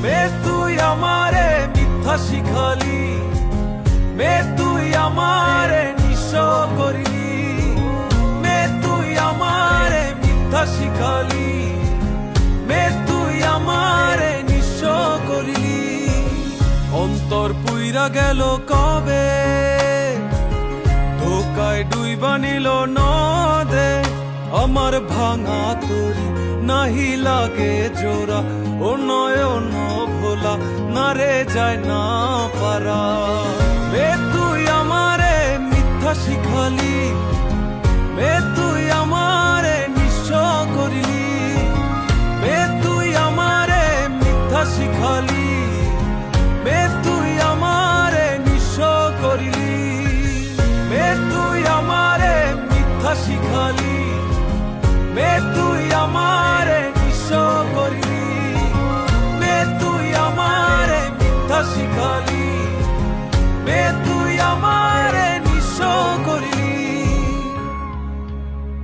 মে তুই আমারে মিথ্যা শিখালি, মে তুই আমারে নিঃস্ব করলি, মে তুই আমারে মিথ্যা শিখালি, মে তুই আমারে নিঃস্ব করলি। অন্তর পুইরা গেল কবে, ধোকায় ডুইবা নিল নদে, আমার ভাঙা তরি নাহি লাগে জোড়া, ও নয়ন ভোলা না রে যায় না পারা। মে তুই আমারে মিথ্যা শিখালি, মে তুই আমারে নিঃস্ব করলি, মে তুই আমারে মিথ্যা শিখালি, মে তুই আমারে নিঃস্ব করলি, মে তুই আমারে মিথ্যা শিখালি, মে